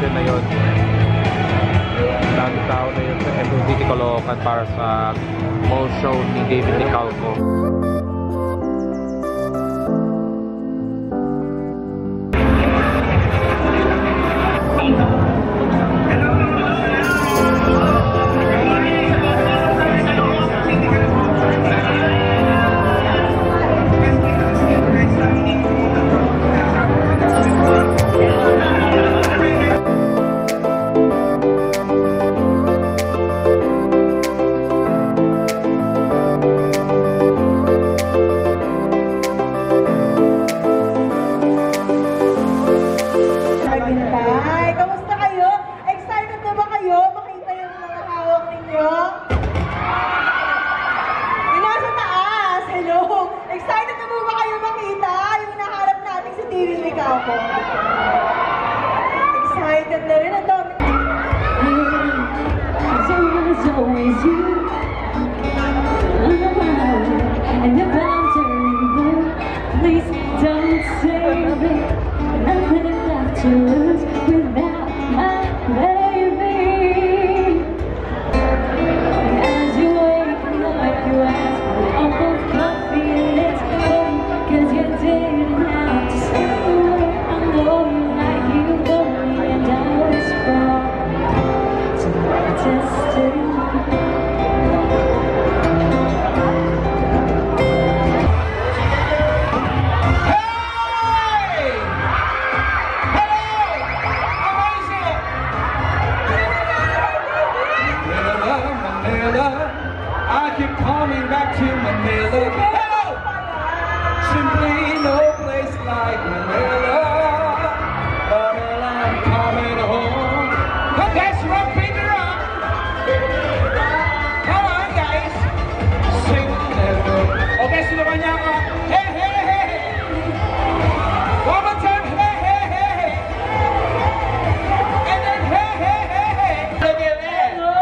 Garden na yun. Dami tao na yun sa MMDT Caloocan para sa mall show ni David Nicalco. Excited na rin ang dami. It's always you. And if I'm turning blue, please don't save it. Nothing left to lose without my baby. As you wake up, you ask for Uncle Coffee, and it's funny, 'cause you didn't have to say a word. I know you like you for me, and I was wrong to test it. I keep coming back to Manila. Hello! Simply no place like Manila. Manila, I'm coming home. Let's rock, baby, rock! Come on, guys! Sing never. Okay, sulaman niya ako. Hey, hey, hey! One more time, hey, hey, hey! And then, hey, hey, hey, hey! Hello!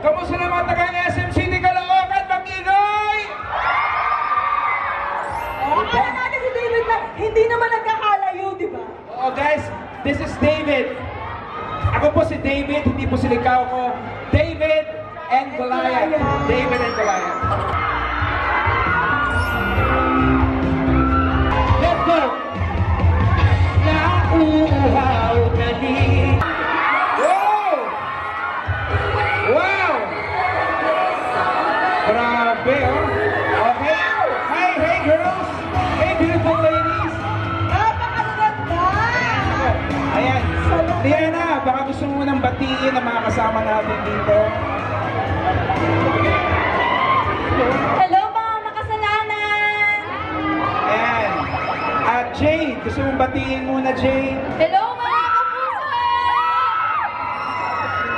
Kamusta naman taga SM City Caloocan, mag-ingay? Akala natin si David na hindi naman nagkakalayo, di ba? Oh guys, this is David. Ako po si David, hindi po si Licao ko. David and Goliath. David and Goliath. Let's go! Nauuhaw ka din. Wow! Wow! Grabe, oh. Okay. Hi, hey girls. Hey, beautiful ladies. Napakaganda! Ayan. Liana, baka gusto mo nang batiin ang mga kasama natin dito. Hello mga makasalanan! Ayan. At Jade, gusto mong batiin muna, Jade? Hello mga kapuso!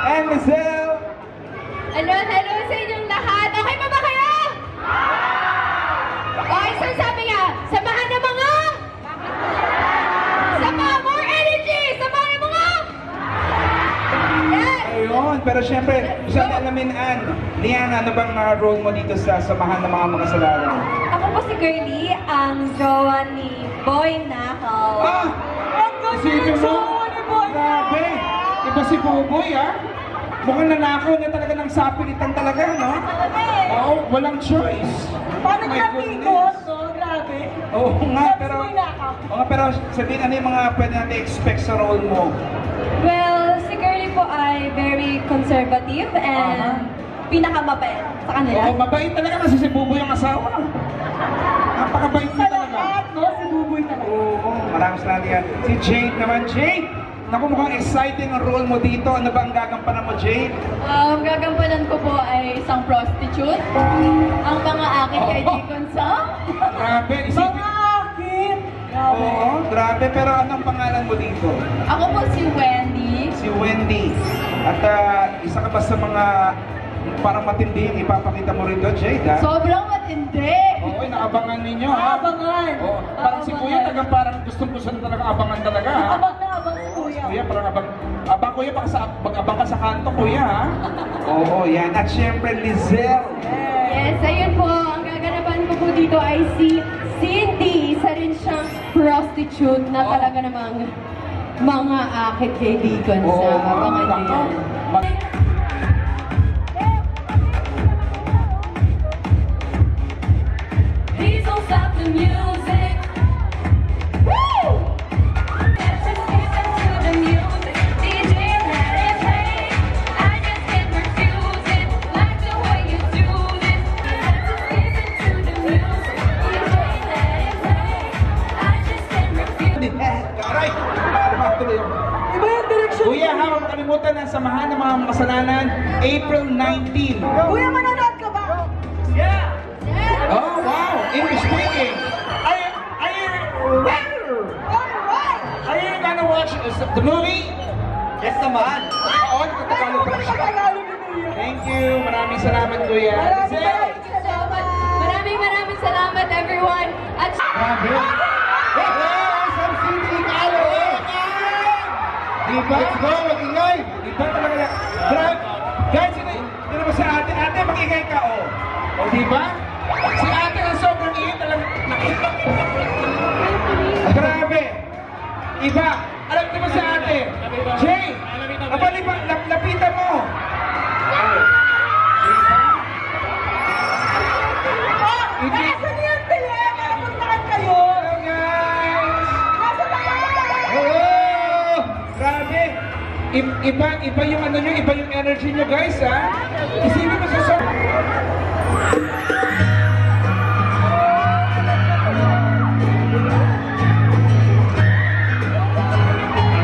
And Lizelle. Hello sa inyong lahat. Okay pa ba kayo? Okay, so sabi nga, samahan na mga! More energy! Samahan na mga! Yes! Ayun. Pero syempre, gusto natin alamin, Ann. Liana, ano bang role mo dito sa samahan ng mga makasalanan? Ako po si Girlie, ang jowa ni Boy Nakaw. Ah! Isipin mo? Grabe! Iba si Boboy, ah! Mukhang nanakaw niya talaga ng sapilitan talaga, no? Oo, walang choice. Paano My niya goodness. pikot, no? Grabe. Oo nga, pero... Boy Nakaw. Oo nga, pero sabihin, ano yung mga pwede natin expect sa role mo? Well, si Girlie po ay very conservative and pinakamabait sa kanila. Oo, mabait talaga kasi si Boboy ang asawa. Napakabait niya talaga. no? Si Buboy talaga. Oo, maraming salamat yan. Si Jade naman. Jade! Naku, mukhang exciting ang role mo dito. Ano ba ang gagampanan mo, Jade? Gagampanan ko po ay isang prostitute. Ang mga akin kay Deacon Sam. Grabe, isipin. Mga akin! Oo, grabe. Pero anong pangalan mo dito? Ako po si Wendy. Si Wendy. At isa ka ba sa mga parang matindi yung ipapakita mo rin doon, Jade, ha? Sobrang matindi. Oo, naabangan ninyo, ha? Abangan. Oo, parang si Kuya talagang parang gustong-gusto na talaga abangan talaga, ha? Abang na abang si Kuya. Kuya, parang abang Kuya, mag-abang ka sa kanto, Kuya, ha? Oo, yan. At syempre, Lizelle. Yes, ayun po. Ang gaganapan ko po dito ay si Cindy. Isa rin siyang prostitute na talaga namang mga kaibigan sa mga diyan. Please don't stop the music. Woo! Let's just listen to the music. DJ, let it play. I just can't refuse it. Like the way you do this. Let's just listen to the music. DJ, let it play. I just can't refuse it. Aray! Iba yung direksyon. Kuya, huwag kalimutan ang samahan ng mga makasalanan, April 19. Kuya, manonood ka ba? Yeah! Oh, wow! English speaking! Are you gonna watch the movie? Yes naman! Oo, nagtatagalog pa siya. Thank you! Maraming salamat, Kuya. Maraming salamat everyone. At Grabe! Some city, kalo! Diba? Let's go! Mag-ingay! Diba talaga? Grabe! Guys, sino ba si ate? Ate, mag-ingay ka, oh! O, diba? Si ate ang sobrang ingay talaga. Grabe! Iba! Alam niyo ba si ate? Jay! Lapitan mo! Hindi! Nasaan yan, Tile? Napuntahan kayo? Hello, guys! Nasaan na yan? Hello! Grabe! Iba yung ano nyo, iba yung energy nyo, guys, ha? Isipin mo sa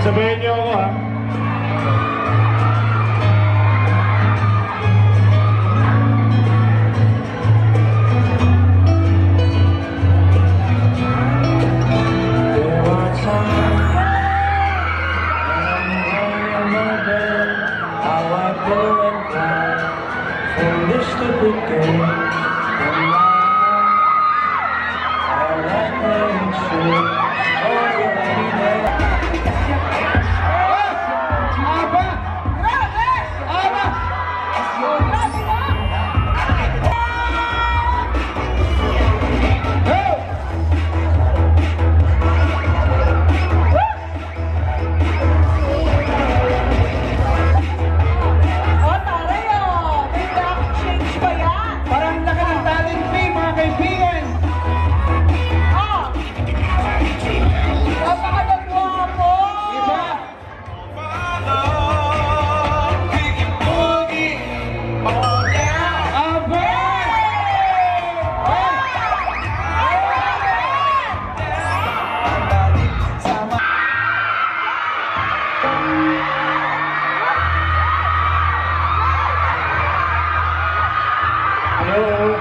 Sabihin niyo ako, ha? There were times when I remember how I go and cry from this stupid game. I like playing shit. Oh, you're there. Aba! Aba! Hey! Oh, taray oh! May back change pa yan! Parang laki ng talent fee, mga kaibigan! Oh! Napakagwapo! Diba? Aba! Hello?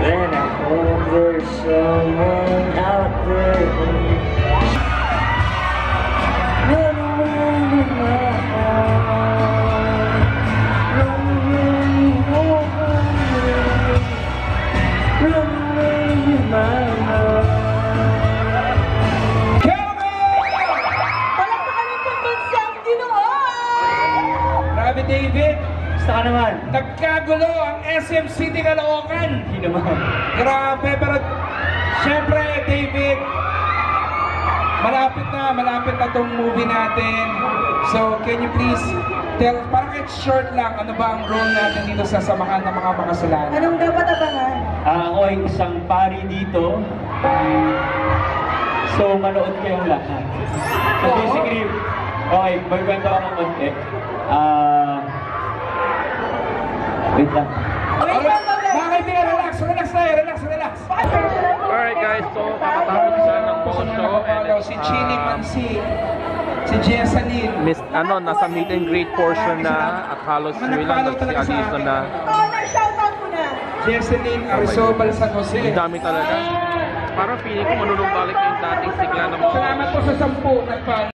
Then I hope there's someone out there run away with my heart, run away with my heart. Palakpakan yung pambansang Ginoon! Grabe, David! Basta ka naman. Nagkagulo ang SM City Caloocan! Hindi naman. Grabe, pero syempre, David, malapit na tong movie natin. So, can you please tell, parang it's short lang, ano ba ang role natin dito sa Samahan ng Mga Makasalanan? Anong dapat abangan? Ako ay isang pari dito. So, manood kayong lahat. So, basically, okay, magkwento ako ng konti. Wait lang. Mga kaibigan, relax tayo, relax. Chini Mansi, si Jessalyn. Nasa meet and greet portion na at halos Nag-follow si talaga sa Alison akin. na. Honor, shoutout mo na. Jessalyn Arizobal San Jose. Ang dami talaga. Parang feeling ko manunumbalik yung dating sigla ng mga Salamat po sa 10 nag-follow.